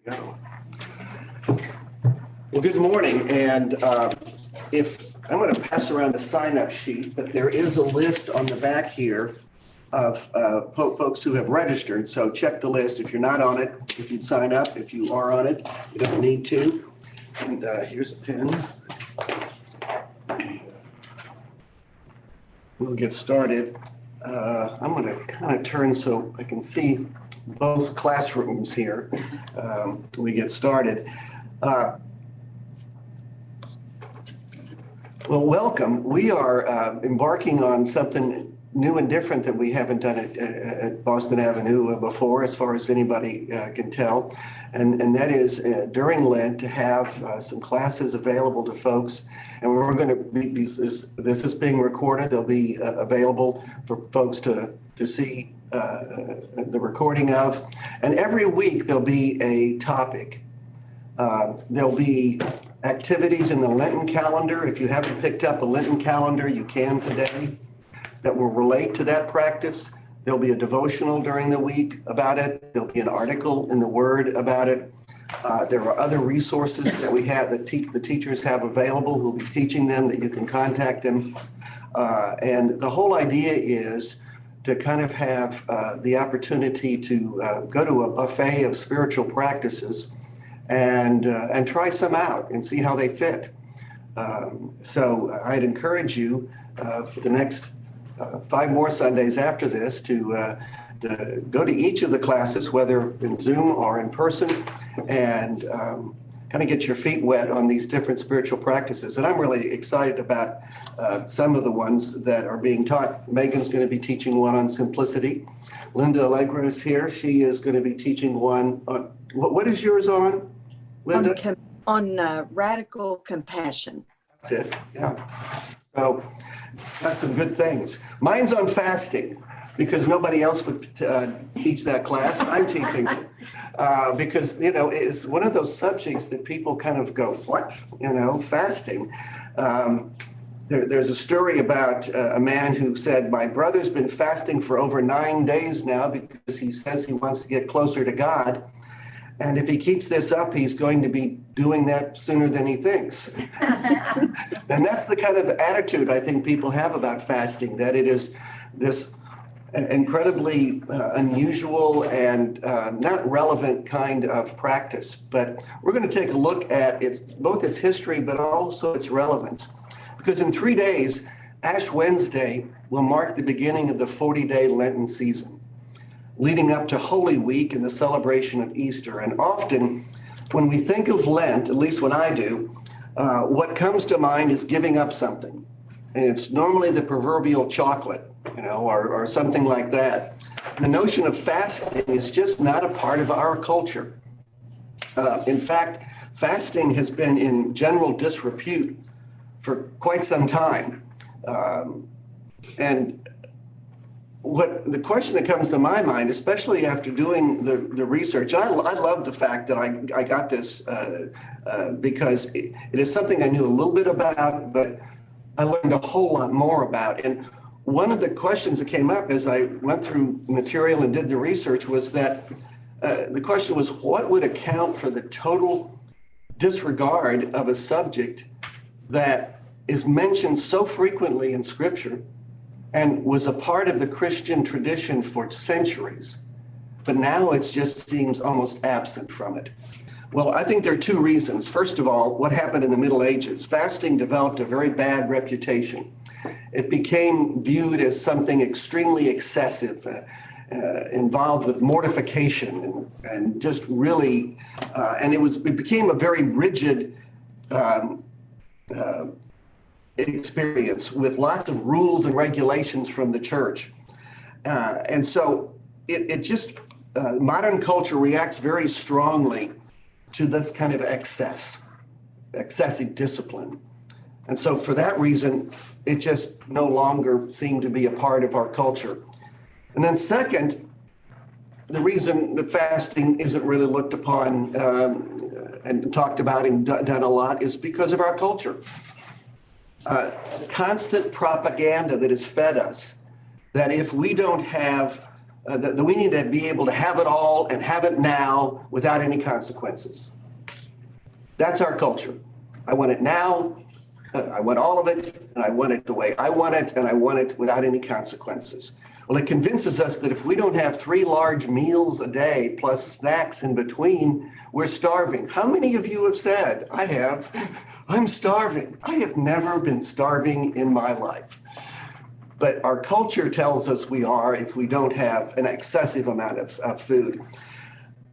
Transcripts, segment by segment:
Go. Well, good morning, and if I'm going to pass around a sign-up sheet, but there is a list on the back here of folks who have registered, so check the list. If you're not on it, if you'd sign up. If you are on it, you don't need to. And here's a pen. We'll get started. I'm going to kind of turn so I can see both classrooms here when we get started. Well, welcome. We are embarking on something new and different that we haven't done at Boston Avenue before, as far as anybody can tell. And that is during Lent to have some classes available to folks. And we're going to be, this is being recorded. They'll be available for folks to see the recording of. And every week there'll be a topic. There'll be activities in the Lenten calendar. If you haven't picked up a Lenten calendar, you can today, that will relate to that practice. There'll be a devotional during the week about it. There'll be an article in the Word about it. There are other resources that we have that the teachers have available who'll be teaching them, that you can contact them. And the whole idea is to kind of have the opportunity to go to a buffet of spiritual practices and try some out and see how they fit. So I'd encourage you for the next 5 more Sundays after this to go to each of the classes, whether in Zoom or in person, and kind of get your feet wet on these different spiritual practices. And I'm really excited about some of the ones that are being taught. Megan's going to be teaching one on simplicity. Linda Allegra is here. She is going to be teaching one on, what is yours on, Linda? On radical compassion. That's it, yeah. So that's some good things. Mine's on fasting, because nobody else would teach that class. I'm teaching it because, you know, it's one of those subjects that people kind of go, what? You know, fasting. There's a story about a man who said, my brother's been fasting for over 9 days now because he says he wants to get closer to God. And if he keeps this up, he's going to be doing that sooner than he thinks. And that's the kind of attitude I think people have about fasting, that it is this incredibly unusual and not relevant kind of practice. But we're going to take a look at both its history, but also its relevance. Because in 3 days, Ash Wednesday will mark the beginning of the 40-day Lenten season, leading up to Holy Week and the celebration of Easter. And often when we think of Lent, at least when I do, what comes to mind is giving up something. And it's normally the proverbial chocolate, you know, or something like that. The notion of fasting is just not a part of our culture. In fact, fasting has been in general disrepute for quite some time. And what the question that comes to my mind, especially after doing the research, I love the fact that I got this because it is something I knew a little bit about, but I learned a whole lot more about. And one of the questions that came up as I went through material and did the research was that the question was, what would account for the total disregard of a subject that is mentioned so frequently in Scripture and was a part of the Christian tradition for centuries, but now it just seems almost absent from it? Well, I think there are 2 reasons. First of all, what happened in the Middle Ages? Fasting developed a very bad reputation. It became viewed as something extremely excessive, involved with mortification and just really, and it became a very rigid experience with lots of rules and regulations from the church. And so it just, modern culture reacts very strongly to this kind of excessive discipline. And so for that reason, it just no longer seemed to be a part of our culture. And then second, the reason that fasting isn't really looked upon and talked about and done a lot is because of our culture. Constant propaganda that is fed us, that if we don't have that we need to be able to have it all and have it now without any consequences. That's our culture. I want it now. I want all of it, and I want it the way I want it, and I want it without any consequences. Well, it convinces us that if we don't have 3 large meals a day plus snacks in between, we're starving. How many of you have said, I have, I'm starving? I have never been starving in my life. But our culture tells us we are if we don't have an excessive amount of food.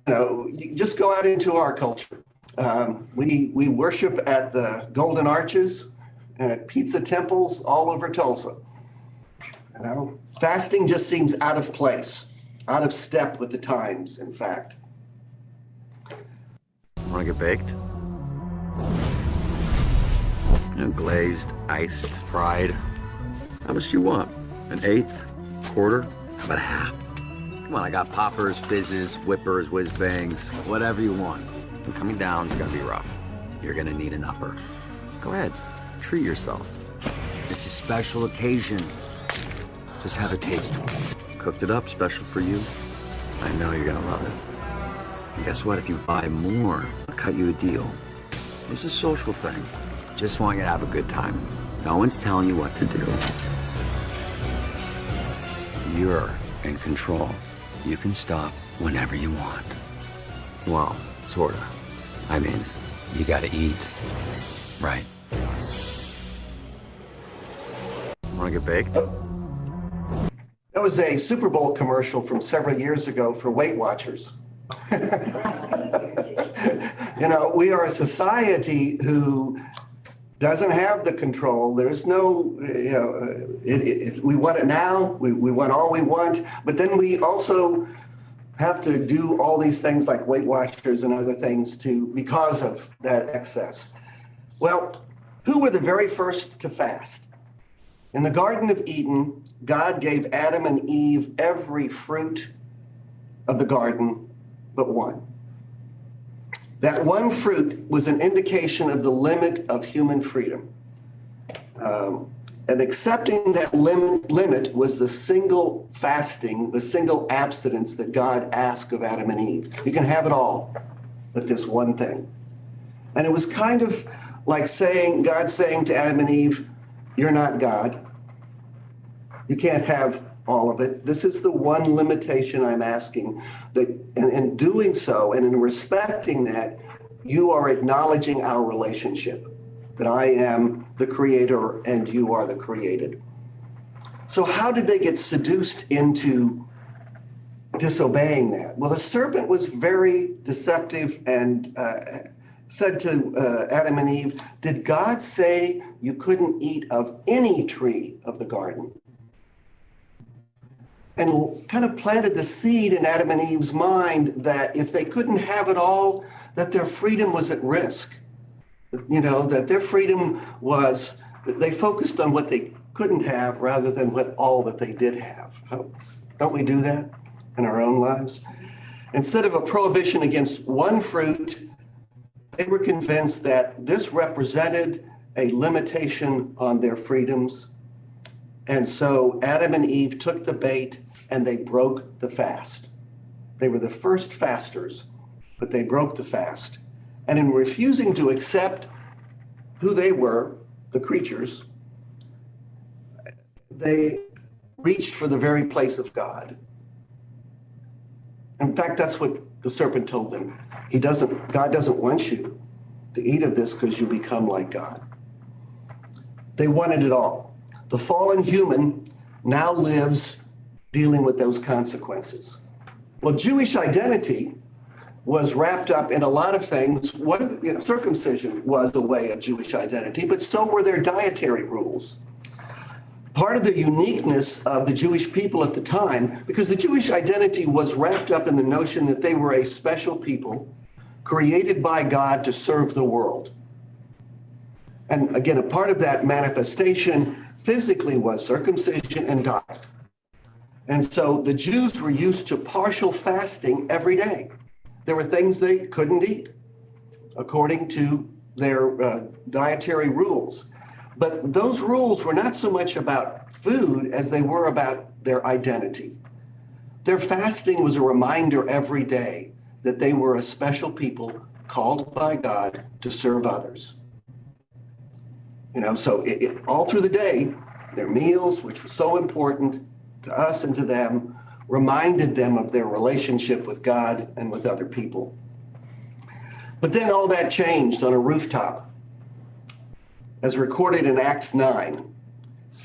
You just go out into our culture. We worship at the Golden Arches and at pizza temples all over Tulsa. Fasting just seems out of place, out of step with the times, in fact. Want to get baked? Glazed, iced, fried. How much do you want? An eighth? Quarter? How about a half? Come on, I got poppers, fizzes, whippers, whiz bangs, whatever you want. And coming down is gonna be rough. You're gonna need an upper. Go ahead, treat yourself. It's a special occasion. Just have a taste. Cooked it up special for you. I know you're gonna love it. And guess what? If you buy more, I'll cut you a deal. It's a social thing. Just want you to have a good time. No one's telling you what to do. You're in control. You can stop whenever you want. Well, sorta. I mean, you gotta eat, right? Wanna get baked? That was a Super Bowl commercial from several years ago for Weight Watchers. We are a society who doesn't have the control. There's no, we want it now, we want all we want, but then we also have to do all these things like Weight Watchers and other things because of that excess. Well, who were the very first to fast? In the Garden of Eden, God gave Adam and Eve every fruit of the garden but one. That one fruit was an indication of the limit of human freedom. And accepting that limit was the single fasting, the single abstinence that God asked of Adam and Eve. You can have it all, but this one thing. And it was kind of like God saying to Adam and Eve, you're not God. You can't have all of it. This is the one limitation I'm asking. That, and in doing so, and in respecting that, you are acknowledging our relationship, that I am the creator and you are the created. So how did they get seduced into disobeying that? Well, the serpent was very deceptive and said to Adam and Eve, did God say you couldn't eat of any tree of the garden? And kind of planted the seed in Adam and Eve's mind that if they couldn't have it all, that their freedom was at risk. That their freedom was, they focused on what they couldn't have rather than all that they did have. Don't we do that in our own lives? Instead of a prohibition against one fruit, they were convinced that this represented a limitation on their freedoms. And so Adam and Eve took the bait and they broke the fast. They were the first fasters, but they broke the fast. And in refusing to accept who they were, the creatures, they reached for the very place of God. In fact, that's what the serpent told them. God doesn't want you to eat of this because you become like God. They wanted it all. The fallen human now lives dealing with those consequences. Well, Jewish identity was wrapped up in a lot of things. Circumcision was a way of Jewish identity, but so were their dietary rules. Part of the uniqueness of the Jewish people at the time, because the Jewish identity was wrapped up in the notion that they were a special people created by God to serve the world. And again, a part of that manifestation physically was circumcision and diet. And so the Jews were used to partial fasting every day. There were things they couldn't eat according to their dietary rules. But those rules were not so much about food as they were about their identity. Their fasting was a reminder every day that they were a special people called by God to serve others. So all through the day, their meals, which were so important to us and to them, reminded them of their relationship with God and with other people. But then all that changed on a rooftop. As recorded in Acts 9,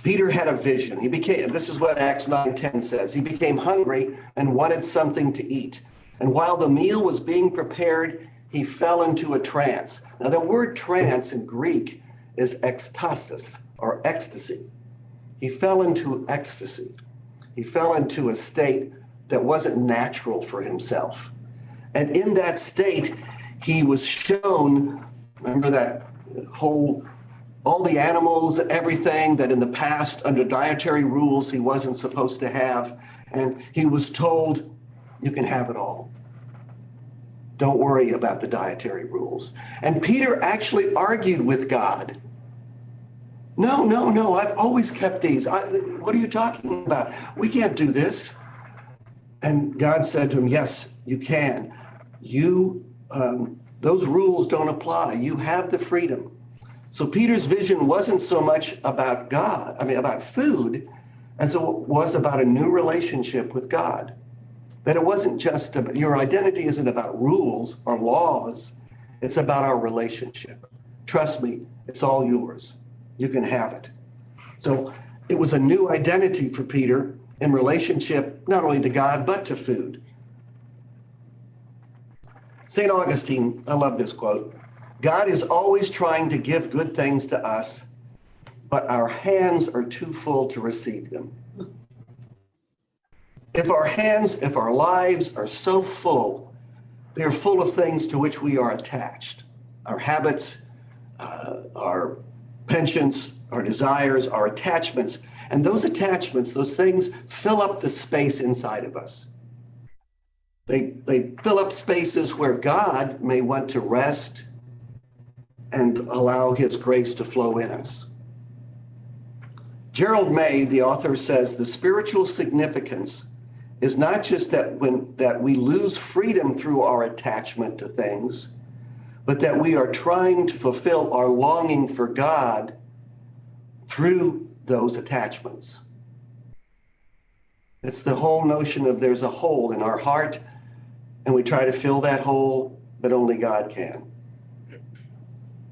Peter had a vision. This is what Acts 9:10 says. He became hungry and wanted something to eat. And while the meal was being prepared, he fell into a trance. Now, the word trance in Greek is ekstasis, or ecstasy. He fell into ecstasy. He fell into a state that wasn't natural for himself. And in that state, he was shown, remember that all the animals and everything that in the past, under dietary rules, he wasn't supposed to have. And he was told, you can have it all. Don't worry about the dietary rules. And Peter actually argued with God. No, I've always kept these. What are you talking about? We can't do this. And God said to him, yes, you can. Those rules don't apply. You have the freedom. So Peter's vision wasn't so much about about food, as it was about a new relationship with God. That it wasn't just your identity isn't about rules or laws. It's about our relationship. Trust me, it's all yours. You can have it. So it was a new identity for Peter in relationship not only to God, but to food. St. Augustine, I love this quote. God is always trying to give good things to us, but our hands are too full to receive them. If our lives are so full, they're full of things to which we are attached. Our habits, our penchants, our desires, our attachments. And those attachments, those things fill up the space inside of us. They fill up spaces where God may want to rest and allow his grace to flow in us. Gerald May, the author, says the spiritual significance is not just that we lose freedom through our attachment to things, but that we are trying to fulfill our longing for God through those attachments. It's the whole notion of there's a hole in our heart, and we try to fill that hole, but only God can.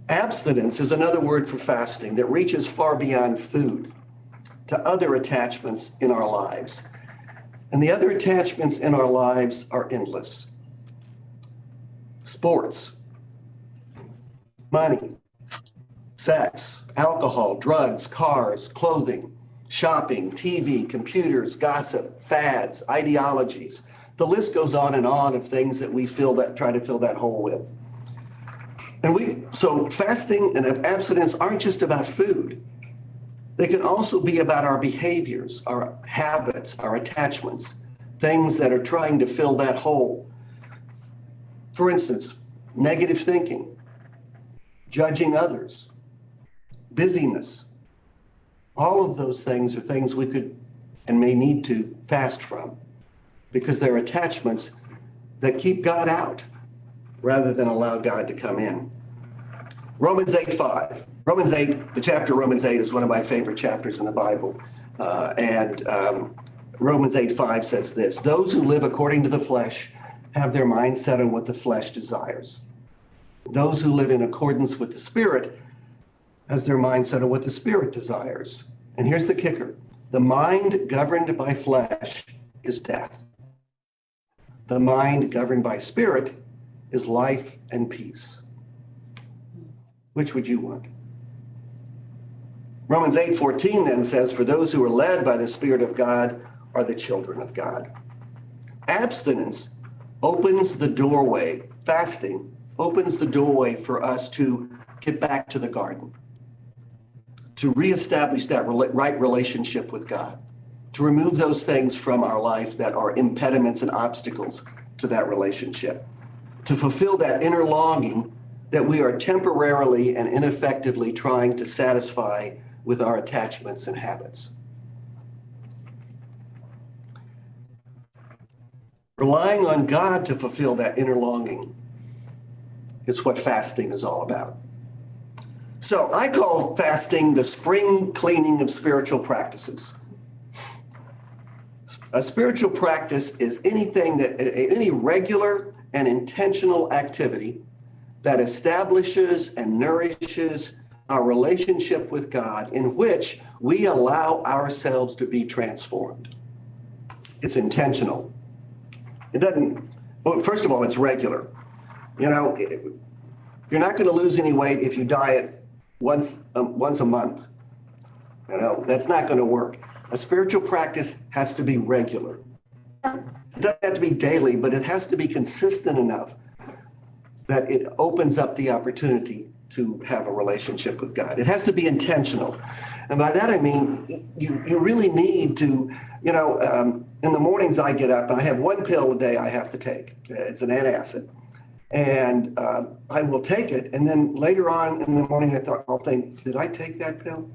Abstinence is another word for fasting that reaches far beyond food to other attachments in our lives. And the other attachments in our lives are endless. Sports, money, sex, alcohol, drugs, cars, clothing, shopping, TV, computers, gossip, fads, ideologies. The list goes on and on of things that we try to fill that hole with. So fasting and abstinence aren't just about food. They can also be about our behaviors, our habits, our attachments, things that are trying to fill that hole. For instance, negative thinking, judging others, busyness. All of those things are things we could and may need to fast from because they're attachments that keep God out rather than allow God to come in. Romans 8:5. The chapter Romans 8 is one of my favorite chapters in the Bible. Romans 8:5 says this, those who live according to the flesh have their mind set on what the flesh desires. Those who live in accordance with the Spirit has their mind set on what the Spirit desires. And here's the kicker. The mind governed by flesh is death. The mind governed by Spirit is life and peace. Which would you want? Romans 8:14 then says, for those who are led by the Spirit of God are the children of God. Abstinence opens the doorway, fasting opens the doorway for us to get back to the garden, to reestablish that right relationship with God, to remove those things from our life that are impediments and obstacles to that relationship, to fulfill that inner longing that we are temporarily and ineffectively trying to satisfy with our attachments and habits. relying on God to fulfill that inner longing. It's what fasting is all about. So I call fasting the spring cleaning of spiritual practices. A spiritual practice is any regular and intentional activity that establishes and nourishes our relationship with God, in which we allow ourselves to be transformed. It's intentional. It doesn't, well, first of all, it's regular. You know, you're not going to lose any weight if you diet once a month. You know, that's not going to work. A spiritual practice has to be regular. It doesn't have to be daily, but it has to be consistent enough that it opens up the opportunity to have a relationship with God. It has to be intentional. And by that I mean, you really need to, you know, in the mornings I get up and I have one pill a day I have to take. It's an antacid. And I will take it. And then later on in the morning, I'll think, did I take that pill?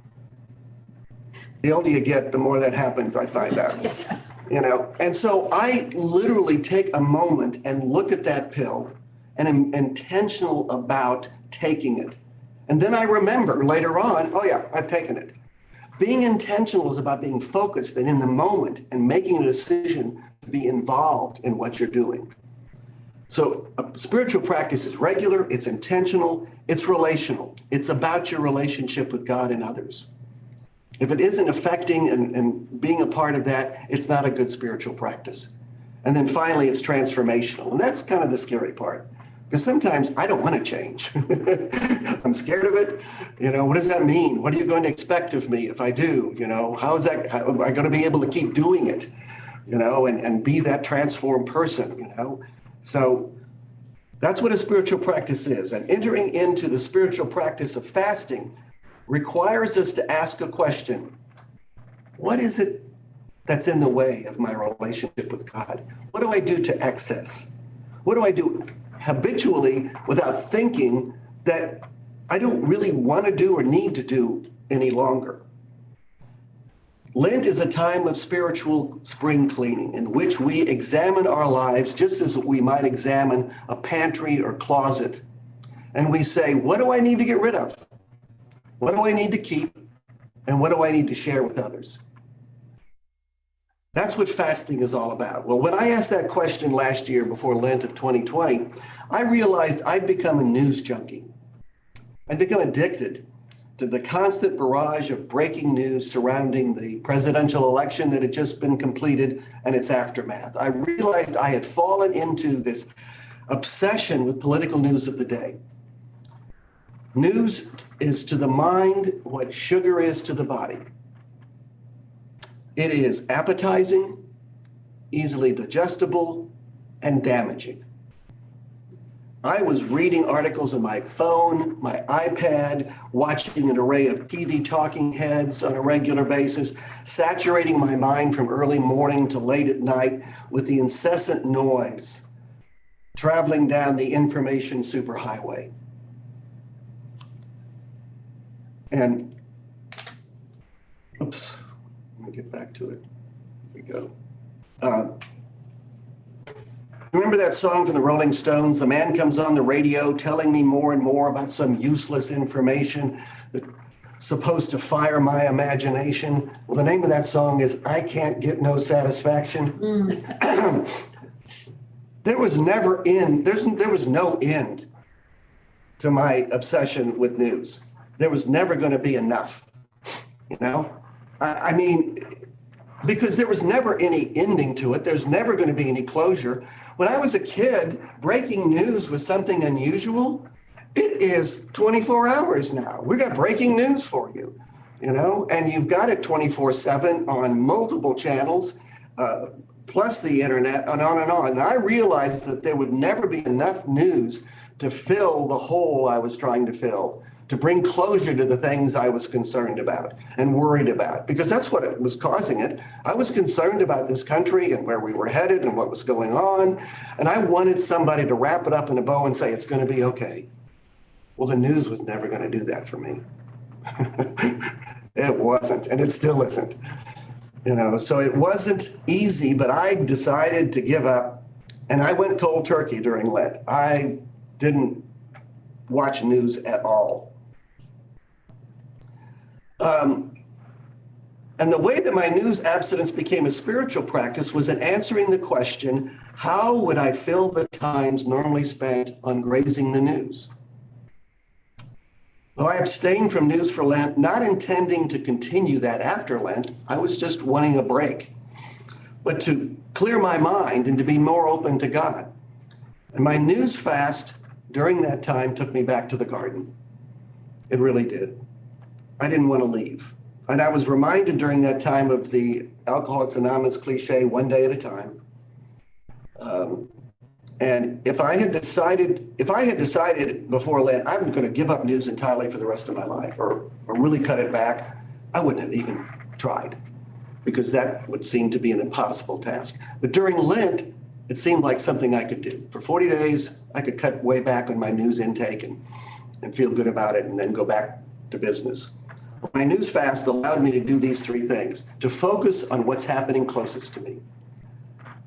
The older you get, the more that happens, I find out. Yes. You know, and so I literally take a moment and look at that pill and am intentional about taking it. And then I remember later on, oh yeah, I've taken it. Being intentional is about being focused and in the moment and making a decision to be involved in what you're doing. So a spiritual practice is regular, it's intentional, it's relational. It's about your relationship with God and others. If it isn't affecting and being a part of that, it's not a good spiritual practice. And then finally, it's transformational. And that's kind of the scary part. Because sometimes I don't want to change. I'm scared of it. You know, what does that mean? What are you going to expect of me if I do? You know, how am I going to be able to keep doing it? You know, and be that transformed person, you know? So that's what a spiritual practice is. And entering into the spiritual practice of fasting requires us to ask a question. What is it that's in the way of my relationship with God? What do I do to excess? What do I do habitually without thinking that I don't really want to do or need to do any longer? Lent is a time of spiritual spring cleaning in which we examine our lives just as we might examine a pantry or closet. And we say, what do I need to get rid of? What do I need to keep? And what do I need to share with others? That's what fasting is all about. Well, when I asked that question last year before Lent of 2020, I realized I'd become a news junkie. I'd become addicted to the constant barrage of breaking news surrounding the presidential election that had just been completed and its aftermath. I realized I had fallen into this obsession with political news of the day. News is to the mind what sugar is to the body. It is appetizing, easily digestible, and damaging. I was reading articles on my phone, my iPad, watching an array of TV talking heads on a regular basis, saturating my mind from early morning to late at night with the incessant noise, traveling down the information superhighway. And, oops, let me get back to it. Here we go. Remember that song from the Rolling Stones? The man comes on the radio telling me more and more about some useless information that's supposed to fire my imagination. Well, the name of that song is I Can't Get No Satisfaction. There was no end to my obsession with news. There was never going to be enough, you know? I mean, because there was never any ending to it. There's never going to be any closure. When I was a kid, breaking news was something unusual. It is 24 hours now. We got breaking news for you, you know, and you've got it 24/7 on multiple channels, plus the internet, and on and on. And I realized that there would never be enough news to fill the hole I was trying to fill, to bring closure to the things I was concerned about and worried about, because that's what it was causing it. I was concerned about this country and where we were headed and what was going on. And I wanted somebody to wrap it up in a bow and say, it's going to be okay. Well, the news was never going to do that for me. It wasn't, and it still isn't. You know, so it wasn't easy, but I decided to give up And I went cold turkey during Lent. I didn't watch news at all. And the way that my news abstinence became a spiritual practice was in answering the question, how would I fill the times normally spent on grazing the news? Though I abstained from news for Lent, not intending to continue that after Lent, I was just wanting a break, but to clear my mind and to be more open to God. And my news fast during that time took me back to the garden. It really did. I didn't want to leave. And I was reminded during that time of the Alcoholics Anonymous cliche, one day at a time. And if I had decided before Lent, I'm going to give up news entirely for the rest of my life or really cut it back, I wouldn't have even tried, because that would seem to be an impossible task. But during Lent, it seemed like something I could do. For 40 days, I could cut way back on my news intake and feel good about it and then go back to business. My news fast allowed me to do these three things: to focus on what's happening closest to me,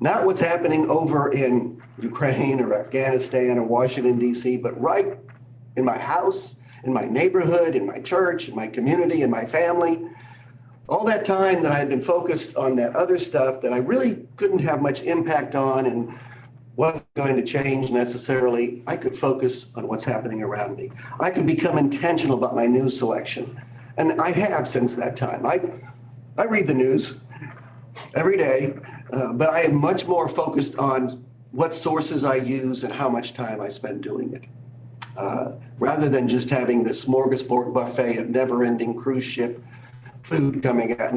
not what's happening over in Ukraine or Afghanistan or Washington, D.C., but right in my house, in my neighborhood, in my church, in my community, in my family. All that time that I had been focused on that other stuff that I really couldn't have much impact on and wasn't going to change necessarily, I could focus on what's happening around me. I could become intentional about my news selection. And I have since that time. I read the news every day, but I am much more focused on what sources I use and how much time I spend doing it. Rather than just having this smorgasbord buffet of never-ending cruise ship food coming at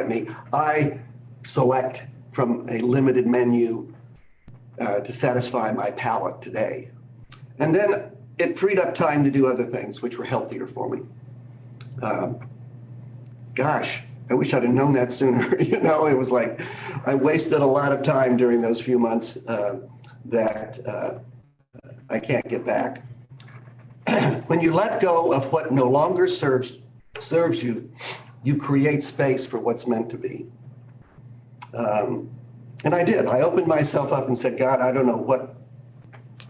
me, I select from a limited menu to satisfy my palate today. And then it freed up time to do other things which were healthier for me. Gosh, I wish I'd have known that sooner. It was like I wasted a lot of time during those few months that I can't get back. When you let go of what no longer serves you, you create space for what's meant to be. And I did. I opened myself up and said, God, I don't know what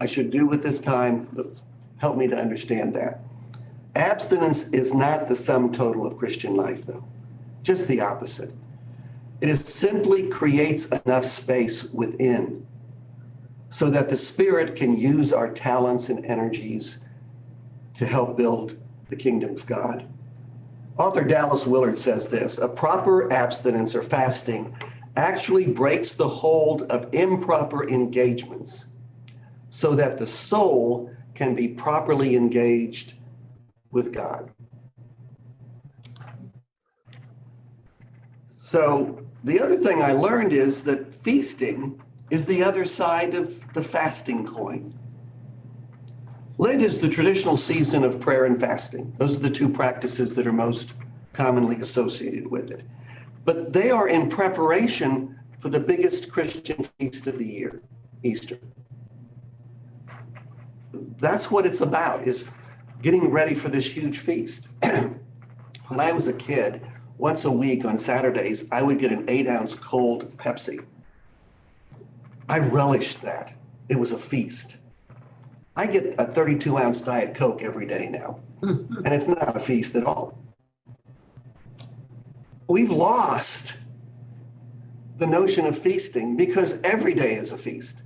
I should do with this time, but help me to understand that. Abstinence is not the sum total of Christian life, though. Just the opposite. It is simply creates enough space within so that the Spirit can use our talents and energies to help build the kingdom of God. Author Dallas Willard says this: a proper abstinence or fasting actually breaks the hold of improper engagements so that the soul can be properly engaged with God. So the other thing I learned is that feasting is the other side of the fasting coin. Lent is the traditional season of prayer and fasting. Those are the two practices that are most commonly associated with it. But they are in preparation for the biggest Christian feast of the year, Easter. That's what it's about, is getting ready for this huge feast. When I was a kid, once a week on Saturdays, I would get an 8-ounce cold Pepsi. I relished that. It was a feast. I get a 32-ounce Diet Coke every day now, and it's not a feast at all. We've lost the notion of feasting because every day is a feast.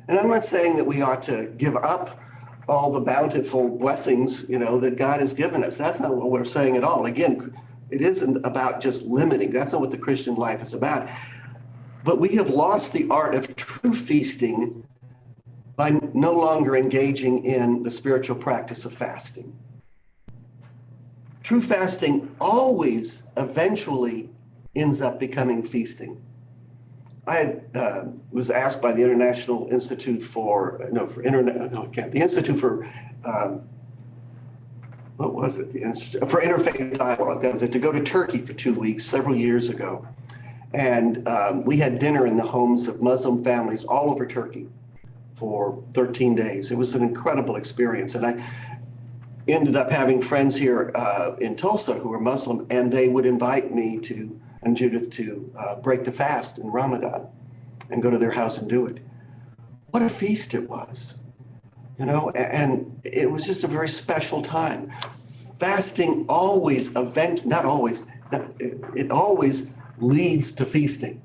And I'm not saying that we ought to give up all the bountiful blessings, that God has given us. That's not what we're saying at all. Again, it isn't about just limiting. That's not what the Christian life is about. But we have lost the art of true feasting by no longer engaging in the spiritual practice of fasting. True fasting always eventually ends up becoming feasting. I was asked by the International Institute for Interfaith Dialogue. That was it, to go to Turkey for 2 weeks several years ago. And we had dinner in the homes of Muslim families all over Turkey for 13 days. It was an incredible experience. And I ended up having friends here in Tulsa who were Muslim, and they would invite me and Judith to break the fast in Ramadan and go to their house and do it. what a feast it was, and it was just a very special time. Fasting always it always leads to feasting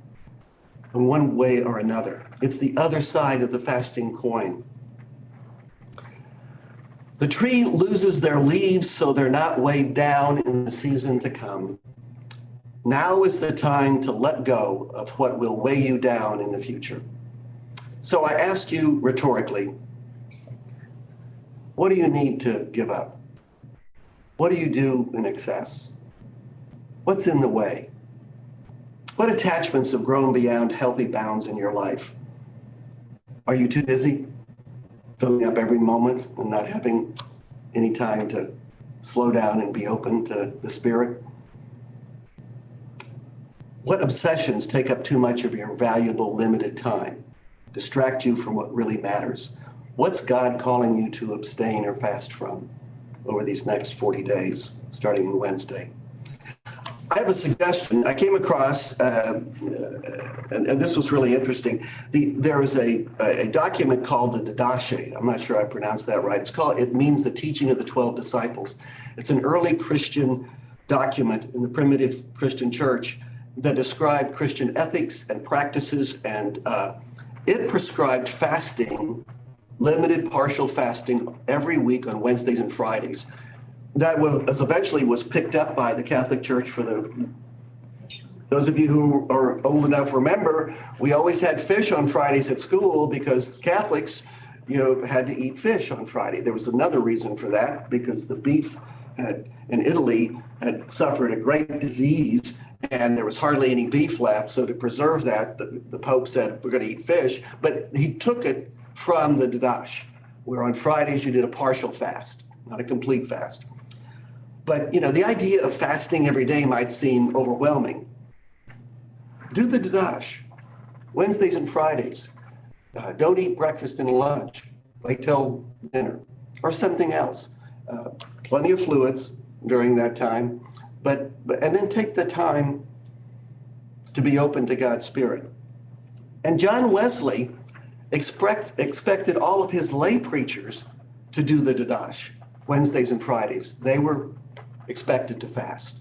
in one way or another. It's the other side of the fasting coin. The tree loses their leaves so they're not weighed down in the season to come. Now is the time to let go of what will weigh you down in the future. So I ask you rhetorically, what do you need to give up? What do you do in excess? What's in the way? What attachments have grown beyond healthy bounds in your life? Are you too busy filling up every moment and not having any time to slow down and be open to the Spirit? What obsessions take up too much of your valuable, limited time, distract you from what really matters? What's God calling you to abstain or fast from over these next 40 days, starting on Wednesday? I have a suggestion. I came across, and this was really interesting. There is a document called the Didache. I'm not sure I pronounced that right. It means the teaching of the 12 disciples. It's an early Christian document in the primitive Christian church that described Christian ethics and practices, and it prescribed fasting, limited partial fasting every week on Wednesdays and Fridays. That eventually was picked up by the Catholic Church for those of you who are old enough remember, we always had fish on Fridays at school because Catholics, had to eat fish on Friday. There was another reason for that, because the beef in Italy had suffered a great disease and there was hardly any beef left. So to preserve that, the Pope said, we're going to eat fish, but he took it from the Didache, where on Fridays you did a partial fast, not a complete fast. But, the idea of fasting every day might seem overwhelming. Do the Didache, Wednesdays and Fridays. Don't eat breakfast and lunch. Wait till dinner or something else. Plenty of fluids during that time, and then take the time to be open to God's Spirit. And John Wesley expected all of his lay preachers to do the Didache, Wednesdays and Fridays. They were expected to fast.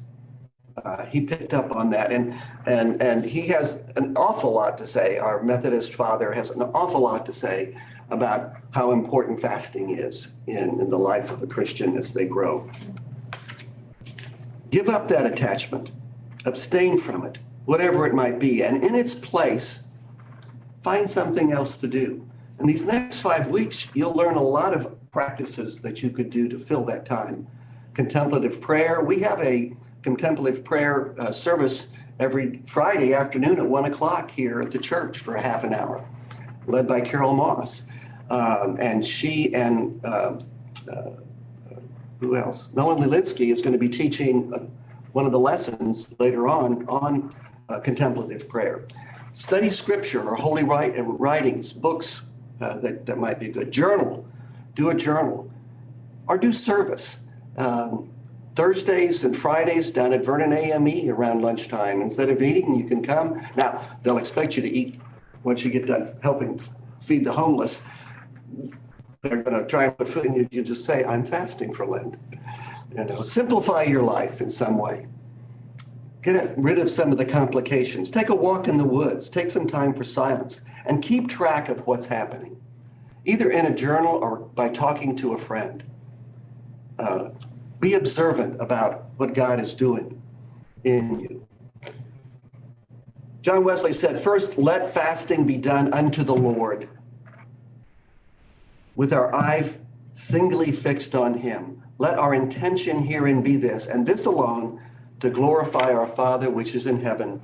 He picked up on that, and he has an awful lot to say. Our Methodist father has an awful lot to say about how important fasting is in the life of a Christian as they grow. Give up that attachment, abstain from it, whatever it might be, and in its place, find something else to do. In these next 5 weeks, you'll learn a lot of practices that you could do to fill that time. Contemplative prayer. We have a contemplative prayer service every Friday afternoon at 1:00 here at the church for a half an hour, led by Carol Moss. And she and who else? Melanie Linsky is going to be teaching one of the lessons later on contemplative prayer. Study scripture or holy writings, books that might be good. Journal. Do a journal. Or do service. Thursdays and Fridays down at Vernon AME around lunchtime. Instead of eating, you can come. Now, they'll expect you to eat once you get done helping feed the homeless. They're going to try and put food in you. You just say, I'm fasting for Lent. Simplify your life in some way. Get rid of some of the complications. Take a walk in the woods. Take some time for silence and keep track of what's happening, either in a journal or by talking to a friend. Be observant about what God is doing in you. John Wesley said, first, let fasting be done unto the Lord, with our eye singly fixed on him. Let our intention herein be this, and this alone, to glorify our Father which is in heaven.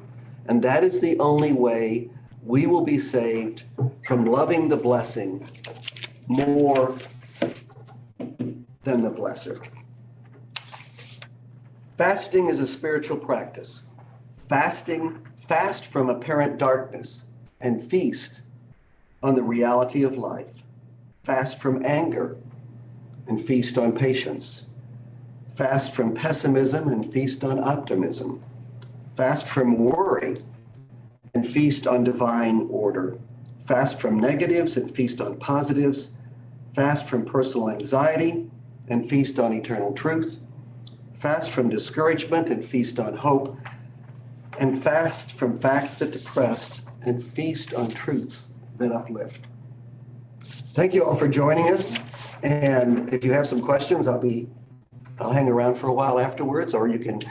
And that is the only way we will be saved from loving the blessing more than the blesser. Fasting is a spiritual practice. Fast from apparent darkness and feast on the reality of life. Fast from anger and feast on patience. Fast from pessimism and feast on optimism. Fast from worry and feast on divine order. fast from negatives and feast on positives, fast from personal anxiety and feast on eternal truth, fast from discouragement and feast on hope, and fast from facts that depress and feast on truths that uplift. Thank you all for joining us. And if you have some questions, I'll hang around for a while afterwards, or you can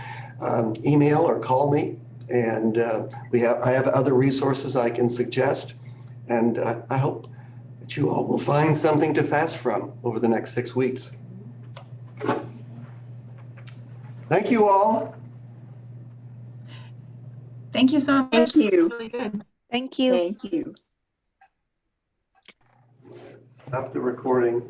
email or call me. And I have other resources I can suggest. And I hope that you all will find something to fast from over the next 6 weeks. Thank you all. Thank you so much. Thank you. Really good. Thank you. Thank you. Stop the recording.